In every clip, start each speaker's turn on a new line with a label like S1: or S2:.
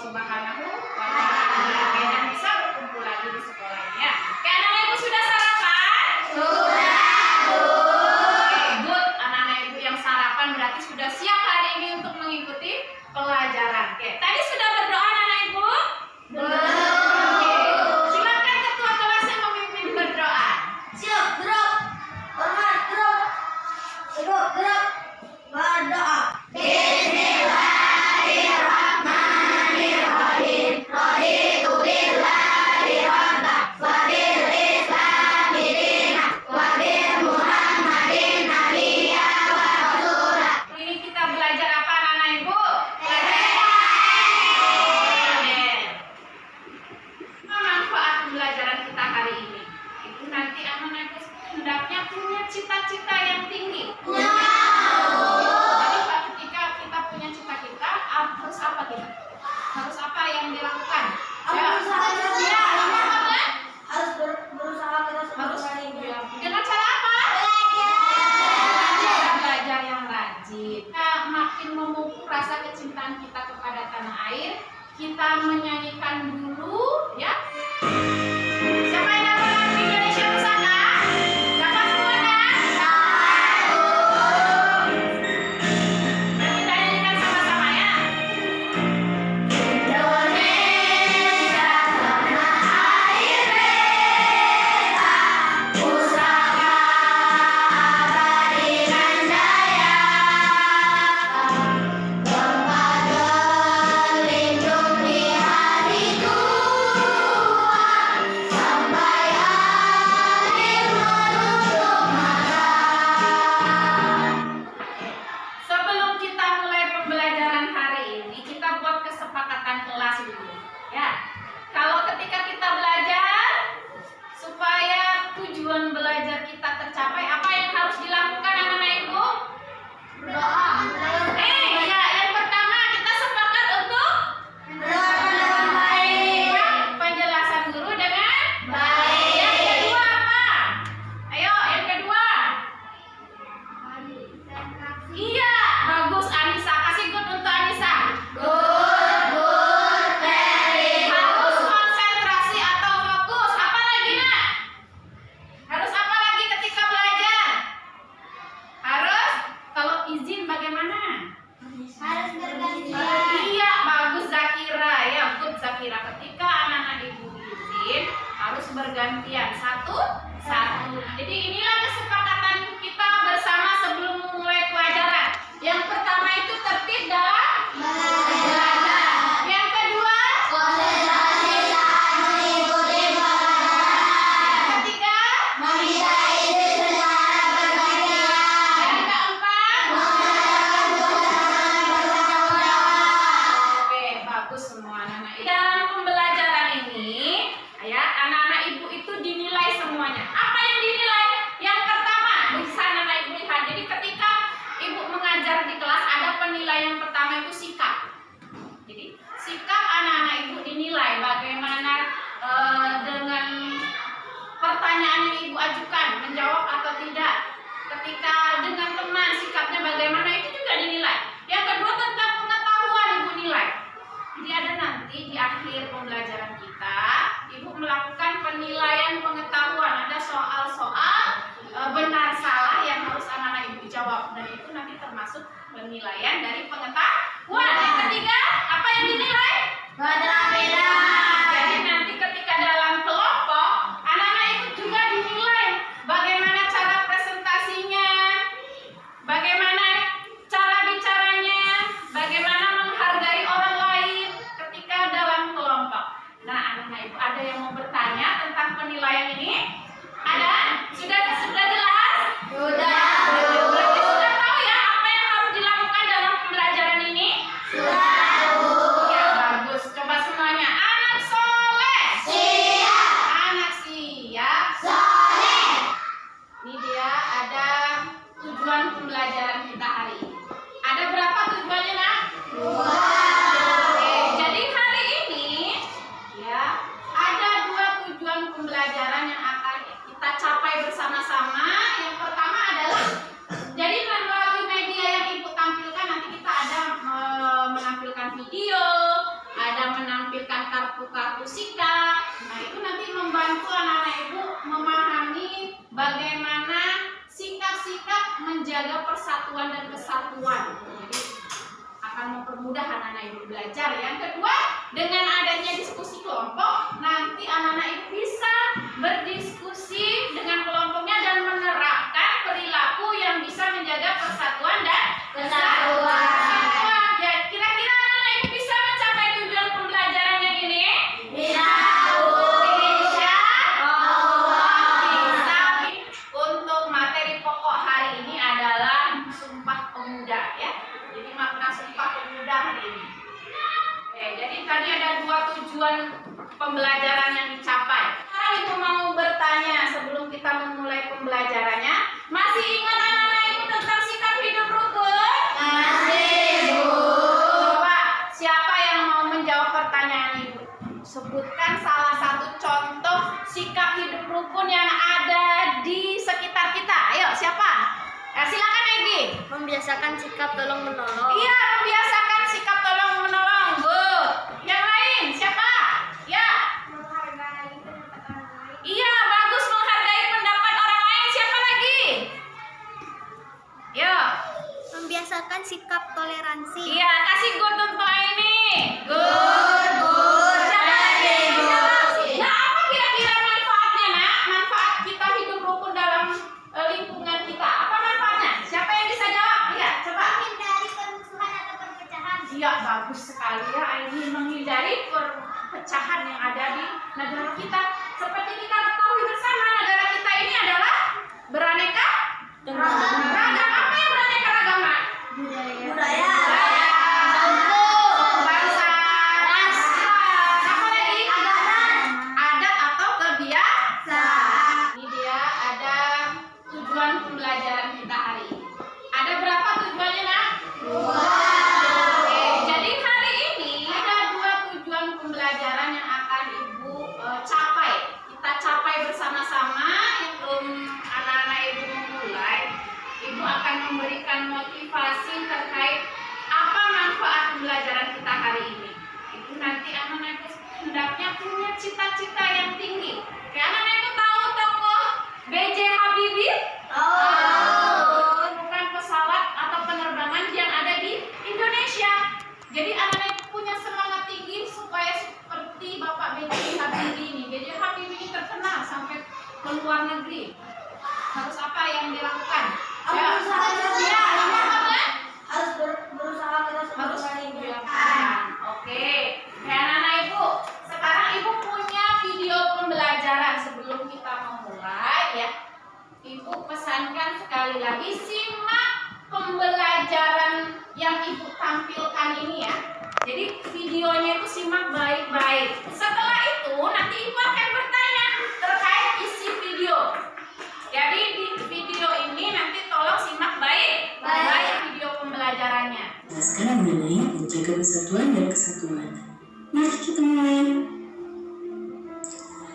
S1: Subhanahu wa Ta'ala dan bisa berkumpul lagi di sekolah ini ya. Oke, anak-anak ibu sudah sarapan? Sudah, Bu. Oke, good. Anak-anak ibu yang sarapan berarti sudah siap hari ini untuk mengikuti pelajaran. Oke, tadi sudah berdoa anak-anak ibu? Belum. Oke, silakan ketua kelas yang memimpin berdoa.
S2: Siap, gerak. Hormat, gerak. Gerak, gerak. Berdoa. Bismillahirrahmanirrahim. Raditu billahi rabban wa bil islami dinan wa bi Muhammadin nabiyya wa rasulah.
S1: Ini kita belajar apa anak-anak ibu? Apa manfaat pembelajaran kita hari ini? Itu nanti anak-anak ibu hendaknya punya cita-cita yang tinggi. Jadi ketika kita punya cita-cita, harus apa kita? Harus apa yang dilakukan?
S2: Harus berusaha keras.
S1: Ya, apa?
S2: Harus berusaha keras untuk
S1: Harus
S2: hari ini.
S1: dengan cara apa? Belajar. Belajar yang rajin. Kita makin memupuk rasa kecintaan kita kepada tanah air. Kita menyanyikan dulu, ya. Siapa yang dapat lagu Indonesia Pusaka? Dapat semua kan? Kita nyanyikan sama-sama ya.
S2: Indonesia tanah air beta, pusaka abadi nan jaya. Tempat berlindung di hari tua, sampai akhir menutup mata.
S1: Sebelum kita mulai pembelajaran hari ini, kita buat kesepakatan kelas dulu. Ya, kalau ketika kita belajar, supaya tujuan belajar kita tercapai, apa yang harus dilakukan anak-anak ibu?
S2: Berdoa.
S1: Ya, yang pertama kita sepakat untuk
S2: Berdoa dengan baik.
S1: penjelasan guru dengan
S2: Baik.
S1: Yang kedua apa? Ayo, yang kedua. Iya, bagus Anissa. Kasih good untuk Anissa.
S2: Good, good, very
S1: Harus
S2: good.
S1: konsentrasi atau fokus. Apa lagi, Nak? Harus apa lagi ketika belajar? Harus, kalau izin bagaimana?
S2: Harus berganti.
S1: Iya, bagus Zakira. Ya, good Zakira. Ketika anak-anak ibu izin, harus bergantian. Satu. Jadi inilah kesepakatan kita bersama sebelum memulai pelajaran. Yang pertama itu tertib dalam belajar. Yang kedua,
S2: Konsentrasi saat mengikuti pelajaran.
S1: yang ketiga,
S2: Meminta izin secara bergantian.
S1: yang keempat.
S2: Mengadakan suasana bersama doa.
S1: Oke, bagus semua anak-anak. Dalam pembelajaran ini, ya, anak-anak ibu itu dinilai semuanya. Apa yang dinilai? Yang pertama, bisa anak-anak ibu lihat. Jadi ketika ibu mengajar di kelas, ada penilaian pertama itu sikap. Jadi sikap anak-anak ibu dinilai bagaimana dengan pertanyaan yang ibu ajukan, menjawab atau tidak. Ketika dengan teman, sikapnya bagaimana, itu juga dinilai. Yang kedua tentang pengetahuan ibu nilai. Jadi ada nanti di akhir pembelajaran kita, ibu melakukan penilaian pengetahuan. Ada soal-soal benar salah yang harus anak-anak ibu jawab, dan itu nanti termasuk penilaian dari pengetahuan. Yang ketiga, apa yang dinilai?
S2: Keterampilan.
S1: Jadi nanti ketika dalam kelompok, anak-anak ibu juga dinilai bagaimana cara presentasinya, bagaimana cara bicaranya, bagaimana menghargai orang lain ketika dalam kelompok. Nah, anak-anak ibu ada yang mau bertanya tentang penilaian ini? Ada? Sudah jelas?
S2: Sudah.
S1: Berarti sudah tahu ya apa yang harus dilakukan dalam pembelajaran ini?
S2: Sudah.
S1: ada menampilkan kartu-kartu sikap. Nah, itu nanti membantu anak-anak ibu memahami bagaimana sikap-sikap menjaga persatuan dan kesatuan. Jadi akan mempermudah anak-anak ibu belajar. Yang kedua, dengan adanya diskusi kelompok, nanti anak-anak ibu bisa berdiskusi dengan kelompoknya dan menerapkan perilaku yang bisa menjaga persatuan dan kesatuan. Ya, kira-kira anak-anak ibu bisa mencapai tujuan pembelajaran yang ini?
S2: Bisa.
S1: Bisa. Bisa. Untuk materi pokok hari ini adalah Sumpah Pemuda, ya. Jadi makna Sumpah Pemuda hari ini. Oke, jadi tadi ada 2 tujuan pembelajaran yang dicapai. Sekarang ibu mau bertanya sebelum kita memulai pembelajarannya. Masih ingat anak-anak ibu tentang sikap hidup rukun?
S2: Masih, Bu.
S1: Coba siapa yang mau menjawab pertanyaan ibu? Sebutkan salah satu contoh sikap hidup rukun yang ada di sekitar kita. Ayo, siapa? Silakan Egi.
S2: Membiasakan sikap tolong menolong.
S1: Iya, membiasakan sikap tolong menolong, Bu. Yang lain siapa? Ya.
S2: Menghargai pendapat orang lain.
S1: Iya, bagus, menghargai pendapat orang lain. Siapa lagi? Yo.
S2: Membiasakan sikap toleransi.
S1: Iya, kasih good untuk ini.
S2: Good, good.
S1: Siapa lagi?
S2: Good.
S1: Nah, apa kira-kira manfaatnya, Nak? Manfaat kita hidup rukun dalam lingkungan kita. Apa manfaatnya? Siapa yang bisa jawab? Iya, coba.
S2: Menghindari permusuhan atau perpecahan.
S1: Iya, bagus sekali ya. Ini menghindari perpecahan yang ada di negara kita. Seperti kita ketahui bersama, negara kita ini adalah beraneka ragam. Apa yang beraneka ragam, Nak?
S2: Budaya.
S1: Suku, bangsa, ras, apa lagi?
S2: Agama.
S1: Adat atau kebiasaan.
S2: Sa.
S1: Ini dia ada tujuan pembelajaran kita hari ini. Ada berapa tujuannya, Nak? Oke, jadi hari ini ada 2 tujuan pembelajaran yang akan Ibu capai. Kita capai bersama-sama. Anak-anak Ibu memulai. Ibu akan memberikan motivasi terkait apa manfaat pembelajaran kita hari ini. Itu nanti anak-anak Ibu hendaknya punya cita-cita yang tinggi. Oke, anak-anak Ibu tahu tokoh B.J. Habibie? Bukan pesawat atau penerbangan yang ada di Indonesia. Jadi anak-anak punya semangat tinggi supaya seperti Bapak B.J. Habibie ini. B.J. Habibie ini terkenal sampai ke luar negeri. Harus apa yang dilakukan?
S2: Harus berusaha keras.
S1: Ya, apa?
S2: Harus berusaha keras untuk
S1: Harus
S2: meraih
S1: dilakukan. Oke. Ya, anak-anak Ibu, sekarang Ibu punya video pembelajaran sebelum kita memulai ya. Ibu pesankan sekali lagi simak pembelajaran yang Ibu tampilkan ini ya. Jadi videonya itu simak baik-baik. Setelah itu nanti Ibu akan bertanya terkait isi video. Jadi di video ini nanti tolong simak baik-baik video pembelajarannya.
S3: Nah, sekarang mengenai menjaga persatuan dan kesatuan. Mari kita mulai.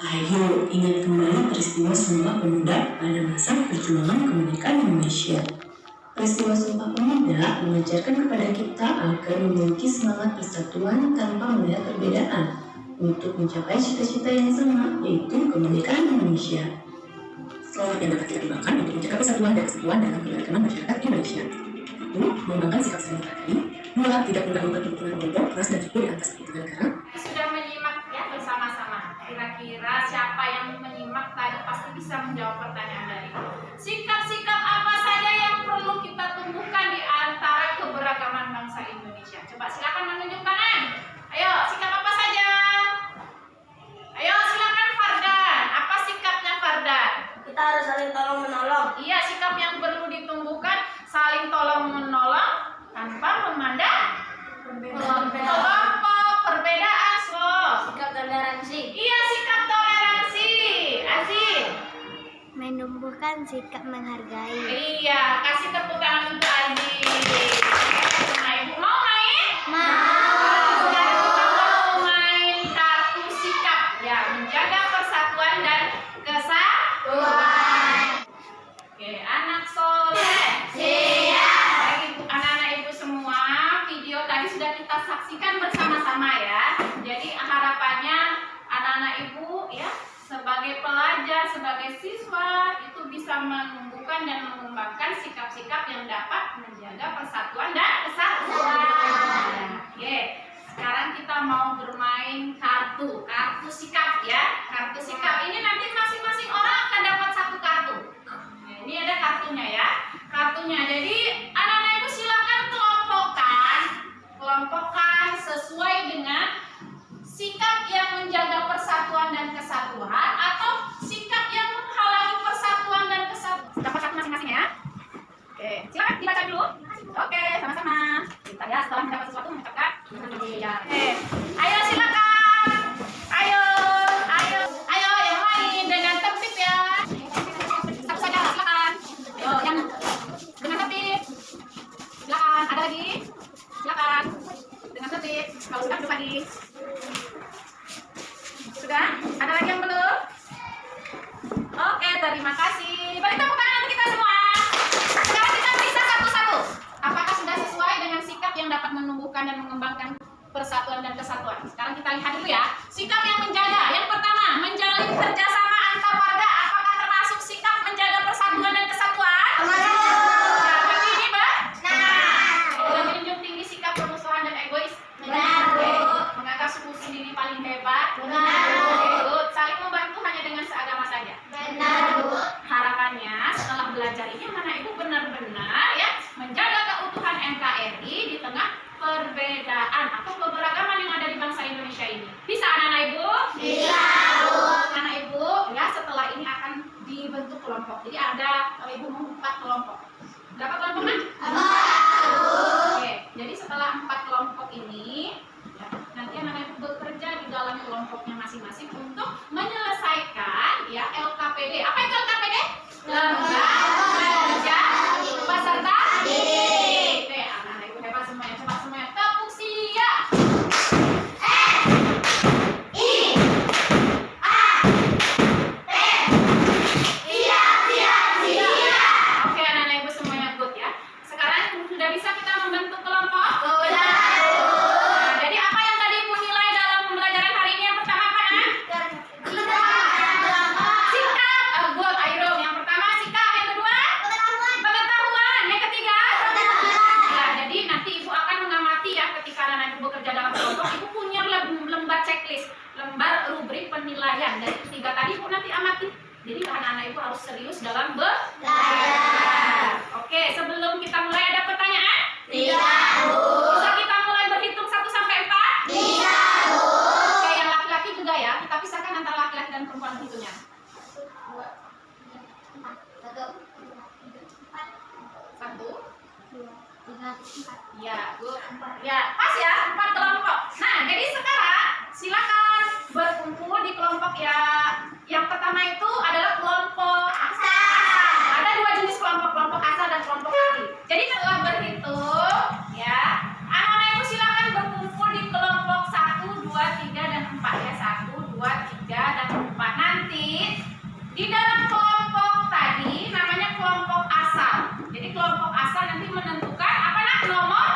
S3: Ayo ingat kembali peristiwa Sumpah Pemuda pada masa perjuangan kemerdekaan Indonesia. Peristiwa Sumpah Pemuda mengajarkan kepada kita agar memiliki semangat persatuan tanpa melihat perbedaan untuk mencapai cita-cita yang sama, yaitu kemerdekaan Indonesia. Setelah yang dapat kita kembangkan untuk menjaga persatuan dan kesatuan dalam keberagaman masyarakat Indonesia. 1. Mengembangkan sikap saling menghargai. 2. Tidak mendahulukan kepentingan kelompok, ras dan suku di atas kepentingan negara.
S1: Sudah menyimak ya bersama-sama. Kira-kira siapa yang menyimak tadi pasti bisa menjawab pertanyaan dari itu. Sikap-sikap apa saja yang perlu kita tumbuhkan di antara keberagaman bangsa Indonesia? Coba silakan menunjuk tangan. Ayo, sikap apa saja? Ayo, silakan Fardan. Apa sikapnya Fardan?
S2: Kita harus saling tolong menolong.
S1: Iya, sikap yang perlu ditumbuhkan saling tolong menolong tanpa memandang kelompok, perbedaan,
S2: Sikap toleransi.
S1: Iya, sikap toleransi. Aziz.
S2: Menumbuhkan sikap menghargai.
S1: Iya, kasih tepuk tangan untuk Aziz. Nah, Ibu mau main?
S2: Mau.
S1: Jadi kita mau main kartu sikap ya, menjaga persatuan dan kesatuan. Oke, anak soleh.
S2: Siap.
S1: Baik, anak-anak Ibu semua, video tadi sudah kita saksikan bersama-sama ya. sebagai siswa itu bisa menumbuhkan dan mengembangkan sikap-sikap yang dapat menjaga persatuan dan kesatuan. Oke, sekarang kita mau bermain kartu sikap ya. Kartu sikap ini nanti masing-masing orang akan dapat satu kartu. Nah, ini ada kartunya ya. Kartunya. Jadi anak-anak ibu silakan kelompokkan sesuai dengan sikap yang menjaga persatuan dan kesatuan atau sikap yang menghalangi persatuan dan kesatuan. Dapat satu masing-masing ya. Oke, silakan dibaca dulu. Oke, sama-sama. Kita ya setelah mendapat sesuatu mengucapkan. Oke, ayo silakan. Ayo yang lain dengan tertib ya. Satu saja, silakan. Ayo yang dengan tertib. Silakan, ada lagi. Silakan dengan tertib. Kalau sudah duduk lagi. Sudah? Ada lagi yang belum? Oke, terima kasih. Beri tepuk tangan untuk kita semua. Sekarang kita periksa satu-satu. Apakah sudah sesuai dengan sikap yang dapat menumbuhkan dan mengembangkan persatuan dan kesatuan? Sekarang kita lihat dulu ya. Sikap yang menjaga. Yang pertama, menjalin kerjasama antar warga. Apakah termasuk sikap menjaga persatuan dan kesatuan? Nah, berarti ini, Mbak? Nah, menjunjung tinggi sikap permusuhan dan egois. Menganggap suku sendiri paling hebat. Saling membantu hanya dengan seagama saja. Harapannya setelah belajar ini anak ibu benar-benar ya menjaga keutuhan NKRI di tengah perbedaan atau keberagaman yang ada di bangsa Indonesia ini. Bisa anak-anak ibu? Bisa. Anak ibu ya setelah ini akan dibentuk kelompok. Jadi ada ibu mau 4 kelompok. Berapa kelompoknya? 4. Oke, jadi setelah 4 kelompok ini ya, nanti anak-anak ibu bekerja di dalam kelompoknya masing-masing untuk menyelesaikan ya LKPD. Apa itu LKPD? Lembaga Kerja Peserta Didik. Oke, anak-anak ibu hebat semuanya. Cepat semuanya. Tepuk siap. Oke, anak-anak ibu semuanya good ya. Sekarang sudah bisa kita membentuk kelompok? Jadi apa yang tadi ibu nilai dalam pembelajaran hari ini? Yang pertama apa, Nak? Sikap. Good, ayo. Yang pertama sikap. Yang kedua? Pengetahuan. Yang ketiga? Nah, jadi nanti ibu akan mengamati ya ketika anak-anak ibu bekerja dalam kelompok. Ibu punya lembar checklist, lembar rubrik penilaian. Dari ketiga tadi ibu nanti amati. Jadi anak-anak ibu harus serius dalam belajar. Oke, sebelum kita mulai ada pertanyaan? Bisa kita mulai berhitung 1 sampai 4? Oke, yang laki-laki juga ya. Kita pisahkan antara laki-laki dan perempuan hitungnya. 1. Ya, Bu. Ya, pas ya, 4 kelompok. Nah, jadi sekarang silakan berkumpul di kelompok ya. Yang pertama itu adalah kelompok asal. Ada 2 jenis kelompok asal dan kelompok ahli. Jadi setelah berhitung, ya, anak-anak ibu silakan berkumpul di kelompok 1, 2, 3, dan 4 ya. 1, 2, 3, dan 4. Nanti di dalam kelompok tadi namanya kelompok asal. Jadi kelompok asal nanti menentukan apa nomor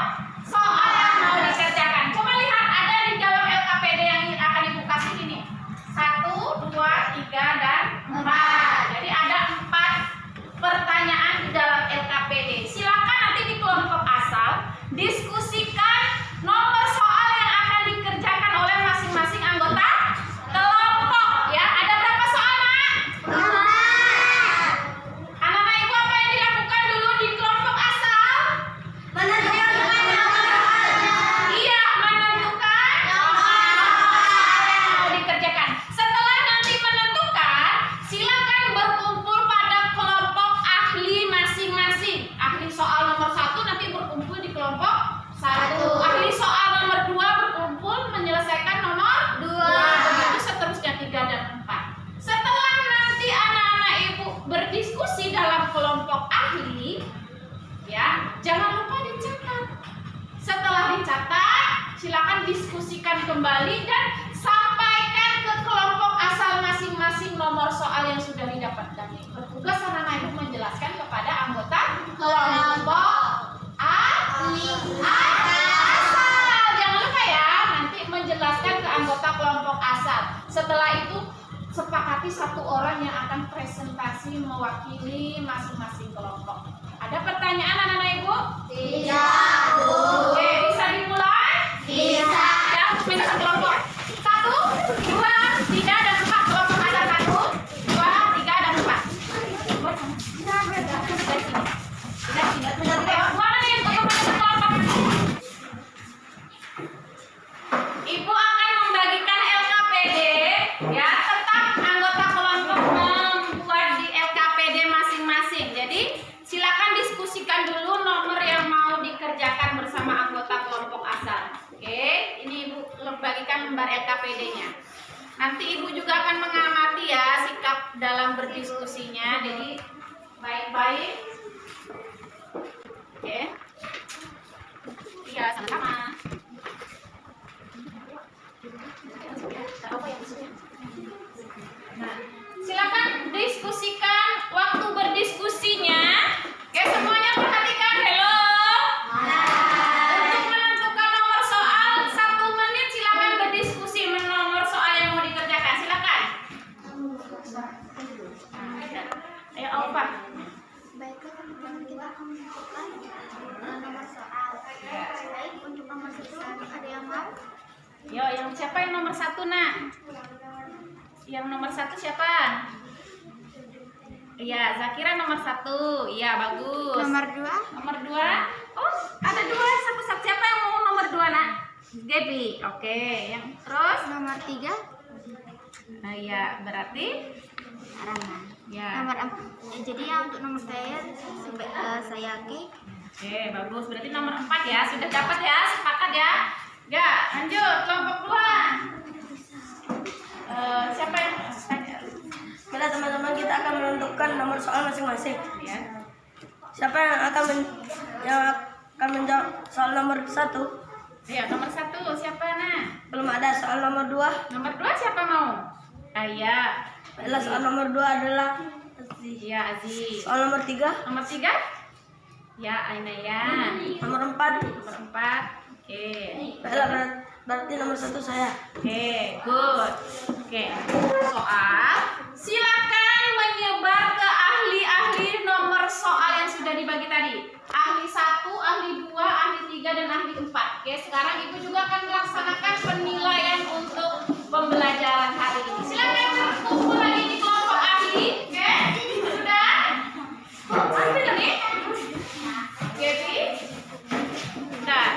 S1: soal yang mau dikerjakan. Coba lihat ada di dalam LKPD yang akan ibu kasih ini. 1, 2, 3, dan 4. Jadi ada 4 pertanyaan di dalam LKPD. Silakan nanti di kelompok asal diskusikan nomor soal yang akan dikerjakan oleh masing-masing anggota kelompok. Ya, ada berapa soal, Nak? Anak-anak ibu apa yang dilakukan dulu di kelompok asal? Iya, menentukan nomor yang mau dikerjakan. Setelah nanti menentukan, silakan berkumpul pada kelompok ahli masing-masing. Ahli soal nomor 1 nanti berkumpul di kelompok 1. Ahli soal nomor 2 berkumpul menyelesaikan nomor 2. Begitu seterusnya 3 dan 4. Setelah nanti anak-anak ibu berdiskusi dalam kelompok ahli, ya, jangan lupa dicatat. Setelah dicatat, silakan diskusikan kembali dan sampaikan ke kelompok asal masing-masing nomor soal yang sudah didapat. Dan bertugas anak-anak ibu menjelaskan kepada anggota kelompok ahli asal. Jangan lupa ya, nanti menjelaskan ke anggota kelompok asal. Setelah itu sepakati satu orang yang akan presentasi mewakili masing-masing kelompok. Ada pertanyaan anak-anak Ibu?
S2: Tidak, Bu.
S1: Oke, bisa dimulai?
S2: Bisa.
S1: Ya, minta kelompok. 1, 2, 3, dan 4. Kelompok ada 1, 2, 3, dan 4. Ibu akan membagikan LKPD, ya, tetap anggota kelompok membuat di LKPD masing-masing. Jadi silakan diskusikan dulu nomor yang mau dikerjakan bersama anggota kelompok asal. Oke, ini Ibu bagikan lembar LKPD-nya. Nanti Ibu juga akan mengamati ya sikap dalam berdiskusinya. Jadi baik-baik. Oke. Iya, sama-sama. Nah, silakan diskusikan waktu berdiskusinya. Oke, semuanya perhatikan. Hello. Untuk menentukan nomor soal 1 menit, silakan berdiskusi nomor soal yang mau dikerjakan. Silakan. Ayo, Alfa.
S2: Baiklah, teman-teman, kita akan menentukan nomor soal. Baik, untuk nomor 1 ada yang mau?
S1: Yo, yang siapa yang nomor 1, Nak? Yang nomor 1 siapa? Iya, Zakira nomor 1. Iya, bagus.
S2: Nomor 2?
S1: Nomor 2. Oh, ada 2. Satu. Siapa yang mau nomor 2, Nak? Debbie. Oke, yang terus
S2: Nomor 3?
S1: nah, iya, berarti
S2: Rama.
S1: ya.
S2: Nomor 4. Jadi ya untuk nomor saya Ki.
S1: Oke, bagus. Berarti nomor 4 ya. Sudah dapat ya? Sepakat ya? Ya, lanjut kelompok 2. Siapa yang
S4: Bila teman-teman kita akan menentukan nomor soal masing-masing.
S1: ya?
S4: Siapa yang akan menjawab soal nomor 1?
S1: Ya, nomor 1 siapa, Nak?
S4: Belum ada. Soal nomor 2.
S1: Nomor 2 siapa mau? Iya.
S4: Baiklah, soal nomor 2 adalah
S1: Iya, Aziz.
S4: soal nomor 3.
S1: Nomor 3? Ya, Ainaya.
S4: Nomor 4.
S1: Nomor 4. Oke.
S4: Baiklah, berarti nomor 1 saya.
S1: Oke, good. Oke. Soal, silakan menyebar ke ahli-ahli nomor soal yang sudah dibagi tadi. Ahli 1, ahli 2, ahli 3, dan ahli 4. Oke, sekarang Ibu juga akan melaksanakan penilaian untuk pembelajaran hari ini. Silakan kumpul lagi di kelompok ahli. Oke, sudah? Ambil nih. Oke, Bi. Sudah.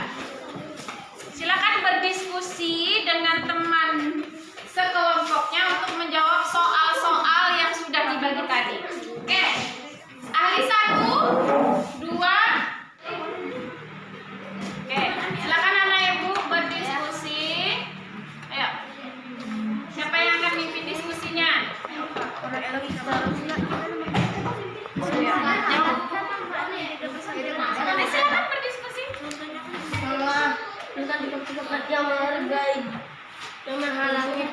S1: Silakan berdiskusi dengan teman sekelompoknya untuk menjawab soal-soal yang sudah dibagi tadi. Oke. Ahli 1, 2. Oke, silakan anak Ibu berdiskusi. Ayo. Siapa yang akan mimpin diskusinya? Silakan berdiskusi.
S4: Tentang sikap-sikap yang menghargai, yang menghalangi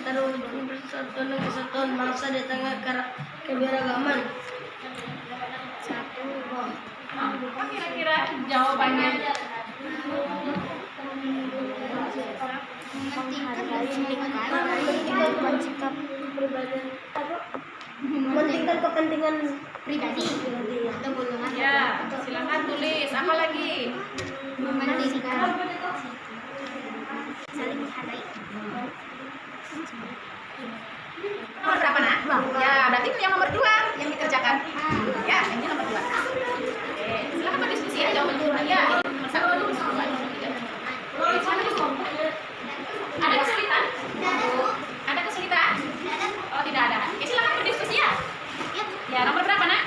S4: terwujudnya persatuan dan kesatuan bangsa di tengah keberagaman.
S2: 1.
S1: Apa kira-kira jawabannya?
S2: Mementingkan sikap
S4: Kepribadian mementingkan kepentingan
S2: pribadi atau golongan.
S1: Ya, silakan tulis. Apa lagi?
S2: Mementingkan saling menghargai.
S1: Nomor berapa, Nak? Ya, berarti itu yang nomor 2 yang dikerjakan. Ya, ini nomor 2. Oke, silakan berdiskusi ya jawabannya. Ya, ini nomor 1, nomor 2, nomor 3. Oke, silakan diskusi. Ada kesulitan? Ada kesulitan? Oh, tidak ada. Oke, silakan berdiskusi ya. Ya, nomor berapa, Nak?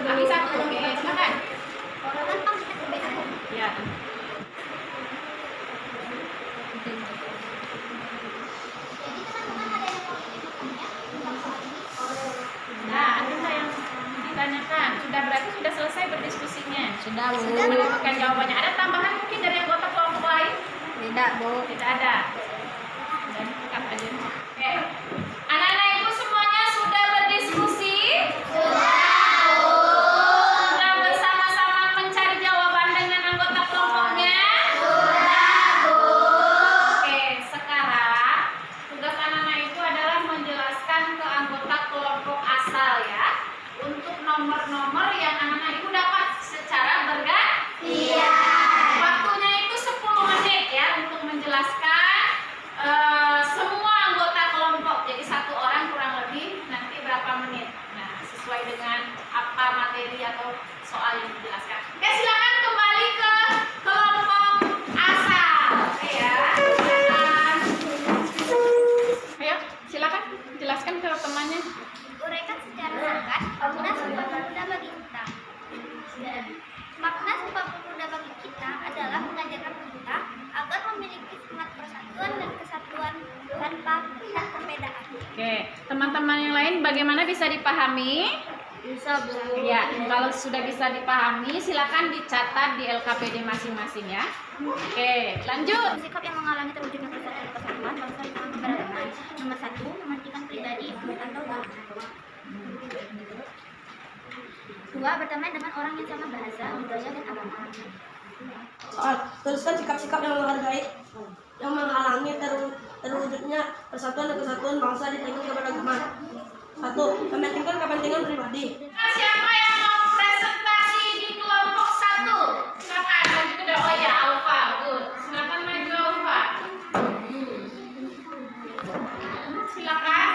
S1: Ahli 1. Oke, silakan. Ya. Nah, ada yang ditanyakan. Sudah berarti sudah selesai berdiskusinya.
S2: Sudah, Bu.
S1: Menemukan jawabannya. Ada tambahan mungkin dari anggota kelompok lain?
S2: Tidak, Bu.
S1: Tidak ada. Dan cut aja. Oke. Anak-anak Ibu semuanya sudah berdiskusi? Sudah bersama-sama mencari jawaban dengan anggota kelompoknya? Oke, sekarang tugas anak-anak Ibu adalah menjelaskan Oke, teman-teman yang lain bagaimana, bisa dipahami?
S4: Bisa, Bu.
S1: Ya, kalau sudah bisa dipahami, silakan dicatat di LKPD masing-masing ya. Oke, lanjut.
S2: Sikap yang menghalangi terwujudnya persatuan dan kesatuan bangsa di tengah keberagaman. Nomor 1, mementingkan pribadi atau golongan. 2, berteman dengan orang yang sama bahasa, budaya, dan agama.
S4: Soal teruskan sikap-sikap yang menghalangi terwujudnya persatuan dan kesatuan bangsa di tengah keberagaman. 1. Mementingkan kepentingan pribadi.
S1: Siapa yang mau presentasi di kelompok 1? Silakan maju ke depan. Oh ya, Alfa. Good. Silakan maju, Alfa. Silakan.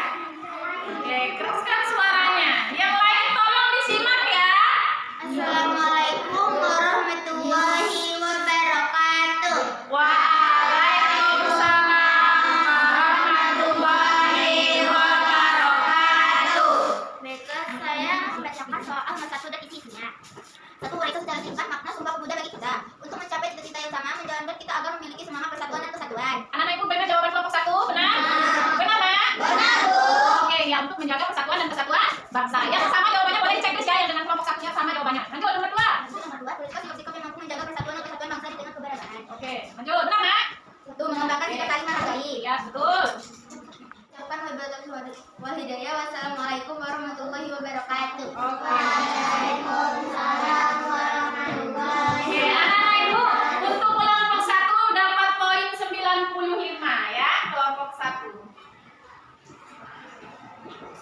S1: Oke, keraskan suaranya. Yang lain tolong disimak ya.
S2: Assalamualaikum warahmatullahi wabarakatuh.
S1: Waalaikumsalam warahmatullahi wabarakatuh.
S2: Baiklah, saya membacakan soal nomor 1 dan isinya. 1. Uraikan secara singkat makna Sumpah Pemuda bagi kita. Untuk mencapai cita-cita yang sama, menjalankan kita agar memiliki semangat persatuan dan kesatuan.
S1: Anak-anak ibu benar jawaban kelompok 1? Benar? Benar, Nak?
S2: Benar, Bu.
S1: Oke, ya, untuk menjaga persatuan dan kesatuan bangsa. Yang sama jawabannya boleh dicek ya, yang dengan kelompok 1-nya sama jawabannya. Lanjut, nomor 2.
S2: Nomor 2, tuliskan sikap-sikap yang mampu menjaga persatuan dan kesatuan bangsa di tengah keberagaman.
S1: Oke, lanjut. Benar, Nak?
S2: 1. Mengembangkan sikap saling menghargai.
S1: Ya, betul.
S2: Ucapan wabillahi wal hidayah. Wassalamualaikum warahmatullahi wabarakatuh.
S1: Oke.
S2: Waalaikumsalam warahmatullahi
S1: Oke, anak-anak ibu, untuk kelompok 1 dapat poin 95 ya, kelompok 1.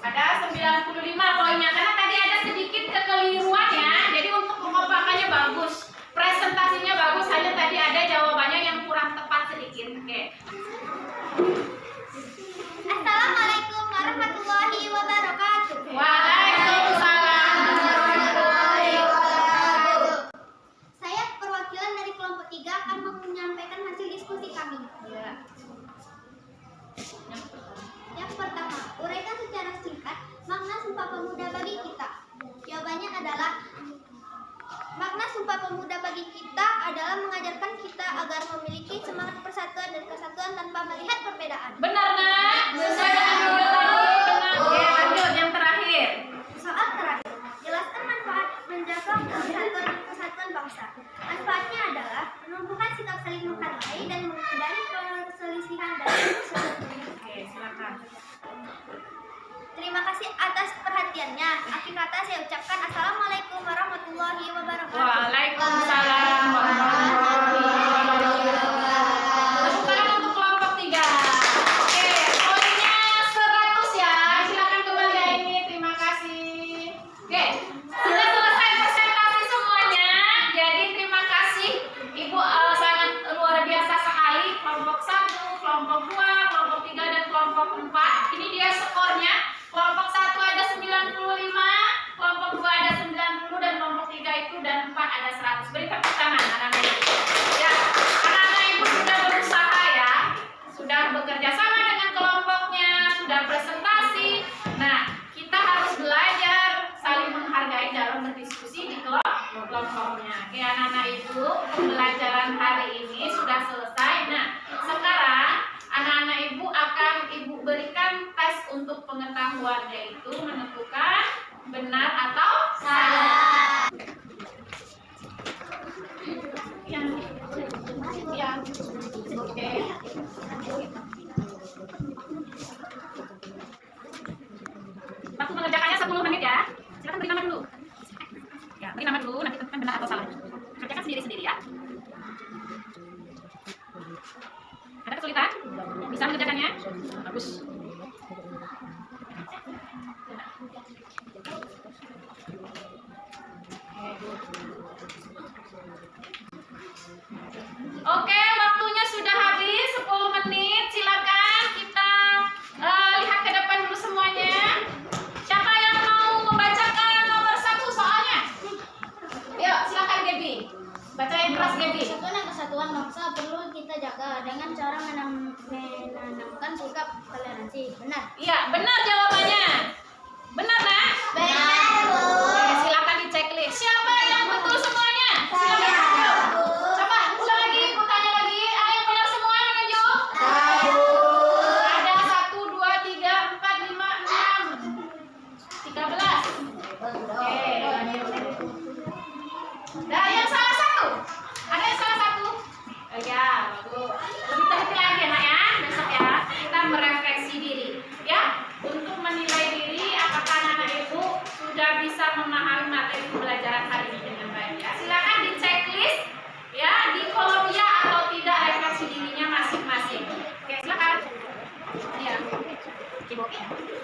S1: Ada 95 poinnya, karena tadi ada sedikit kekeliruan ya. Jadi untuk pengompakannya bagus, presentasinya bagus, hanya tadi ada jawabannya yang kurang tepat sedikit. Oke.
S2: Assalamualaikum warahmatullahi wabarakatuh.
S1: Waalaikumsalam warahmatullahi wabarakatuh.
S2: Saya perwakilan dari kelompok 3 akan menyampaikan hasil diskusi kami.
S1: Ya.
S2: Yang pertama, uraikan secara singkat makna Sumpah Pemuda bagi kita. Jawabannya adalah makna Sumpah Pemuda bagi kita adalah mengajarkan kita agar memiliki semangat persatuan dan kesatuan tanpa melihat perbedaan.
S1: Benar, Nak? Benar. Oke, lanjut yang terakhir.
S2: Soal terakhir, jelaskan manfaat menjaga persatuan dan kesatuan bangsa. Manfaatnya adalah menumbuhkan sikap saling menghargai dan menghindari perselisihan dan persekutuan.
S1: Oke, silakan.
S2: Terima kasih atas perhatiannya. Akhir kata saya ucapkan Assalamualaikum warahmatullahi wabarakatuh.
S1: Waalaikumsalam warahmatullahi wabarakatuh. Sekarang untuk kelompok 3. Oke, poinnya 100 ya. Silakan kembali ya ini. Terima kasih. Oke, sudah selesai presentasi semuanya. Jadi terima kasih Ibu, sangat luar biasa sekali. Kelompok 1, kelompok 2, kelompok 3 dan kelompok 4. Ini dia skornya. Kelompok 1 ada 95, kelompok 2 ada 90 dan kelompok 3 itu dan 4 ada 100. Beri tepuk tangan anak-anak ibu. Ya, anak-anak ibu sudah berusaha ya, sudah bekerja sama dengan kelompoknya, sudah presentasi. Nah, kita harus belajar saling menghargai dalam berdiskusi di kelompoknya. Oke, anak-anak ibu, pembelajaran hari ini sudah selesai. Nah, sekarang anak-anak ibu akan ibu berikan tes untuk pengetahuan, yaitu menentukan benar atau salah. Yang oke. Waktu mengerjakannya 10 menit ya. Silakan beri nama dulu. Ya, beri nama dulu, nanti tentukan benar atau salah. Kerjakan sendiri-sendiri ya. Ada kesulitan? Bisa mengerjakannya? Bagus. Oke, waktunya sudah habis 10 menit. Silakan kita lihat ke depan dulu semuanya. Siapa yang mau membacakan nomor 1 soalnya? Yuk, silakan Gaby. Baca yang keras Gaby.
S2: Persatuan dan kesatuan bangsa perlu kita jaga dengan cara menanamkan sikap toleransi. Benar.
S1: Iya, benar jawabannya. Benar, Nak?
S2: Benar, Bu.
S1: Oke, silakan diceklis. Siapa yang betul semuanya? Silakan. Coba ulang lagi, aku tanya lagi. Yang benar semua menunjuk? Ada 1, 2, 3, 4, 5,
S2: Oke?